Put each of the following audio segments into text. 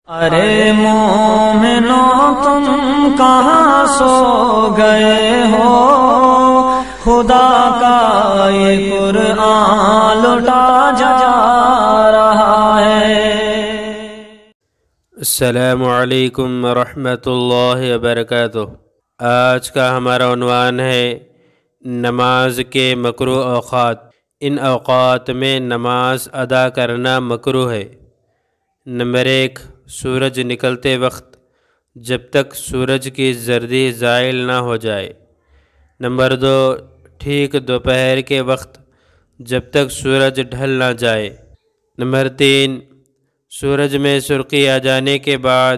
ارے مومنو تم کہاں سو گئے ہو، خدا کا یہ قرآن لٹا جا رہا ہے۔ السلام علیکم ورحمۃ اللہ وبرکاتہ۔ آج کا ہمارا عنوان ہے نماز کے مکروہ اوقات۔ ان اوقات میں نماز ادا کرنا مکروہ ہے۔ نمبر 1، سورج نکلتے وقت جب تک سورج کی زردی زائل نہ ہو جائے۔ نمبر 2، ٹھیک دوپہر کے وقت جب تک سورج ڈھل نہ جائے۔ نمبر 3، سورج میں سرخی آ جانے کے بعد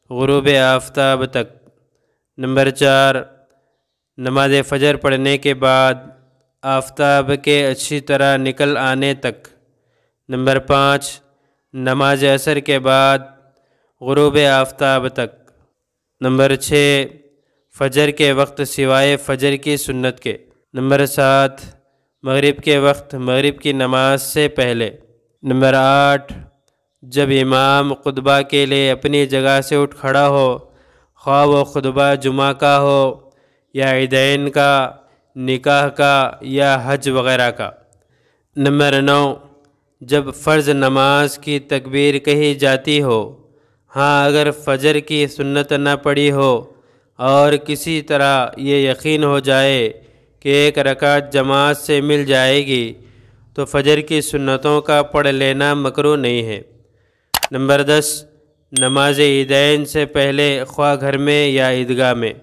غروب آفتاب تک۔ نمبر 4، نماز فجر پڑھنے کے بعد آفتاب کے اچھی طرح نکل آنے تک۔ نمبر 5، نماز عصر کے بعد غروب آفتاب تک۔ نمبر 6، فجر کے وقت سوائے فجر کی سنت کے۔ نمبر 7، مغرب کے وقت مغرب کی نماز سے پہلے۔ نمبر 8، جب امام خطبہ کے لیے اپنی جگہ سے اٹھ کھڑا ہو، خواہ وہ خطبہ جمعہ کا ہو یا عیدین کا، نکاح کا یا حج وغیرہ کا۔ نمبر 9، جب فرض نماز کی تکبیر کہی جاتی ہو، ہاں اگر فجر کی سنت نہ پڑھی ہو اور کسی طرح یہ یقین ہو جائے کہ ایک رکعت جماعت سے مل جائے گی تو فجر کی سنتوں کا پڑھ لینا مکروہ نہیں ہے۔ نمبر 10، نماز عیدین سے پہلے خواہ گھر میں یا عیدگاہ میں۔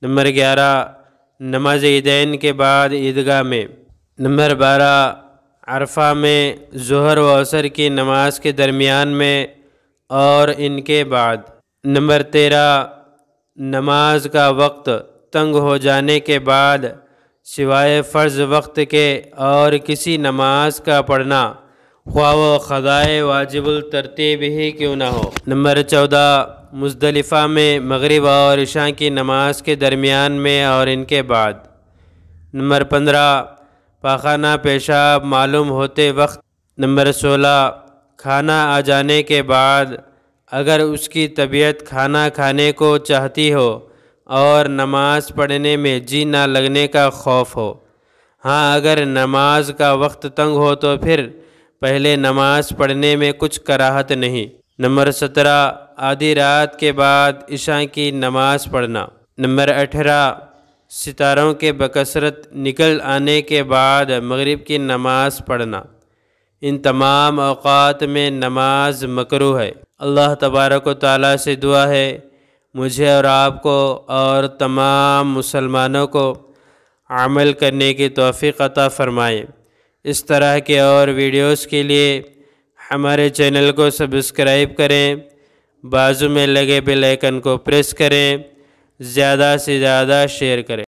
نمبر 11، نماز عیدین کے بعد عیدگاہ میں۔ نمبر 12، عرفہ میں ظہر و عصر کی نماز کے درمیان میں اور ان کے بعد۔ نمبر 13، نماز کا وقت تنگ ہو جانے کے بعد سوائے فرض وقت کے اور کسی نماز کا پڑھنا، خواہ وہ قضائے واجب الترتیب ہی کیوں نہ ہو۔ نمبر 14، مزدلفہ میں مغرب اور عشاء کی نماز کے درمیان میں اور ان کے بعد۔ نمبر 15، پاخانہ پیشاب معلوم ہوتے وقت۔ نمبر 16، کھانا آ جانے کے بعد اگر اس کی طبیعت کھانا کھانے کو چاہتی ہو اور نماز پڑھنے میں جی نہ لگنے کا خوف ہو۔ ہاں اگر نماز کا وقت تنگ ہو تو پھر پہلے نماز پڑھنے میں کچھ کراہت نہیں۔ نمبر 17، آدھی رات کے بعد عشاء کی نماز پڑھنا۔ نمبر 18، ستاروں کے بکثرت نکل آنے کے بعد مغرب کی نماز پڑھنا۔ ان تمام اوقات میں نماز مکروہ ہے۔ اللہ تبارک و تعالیٰ سے دعا ہے مجھے اور آپ کو اور تمام مسلمانوں کو عمل کرنے کی توفیق عطا فرمائے۔ اس طرح کے اور ویڈیوز کے لیے ہمارے چینل کو سبسکرائب کریں، بازو میں لگے بیل آئیکن کو پریس کریں، زیادہ سے زیادہ شیئر کریں۔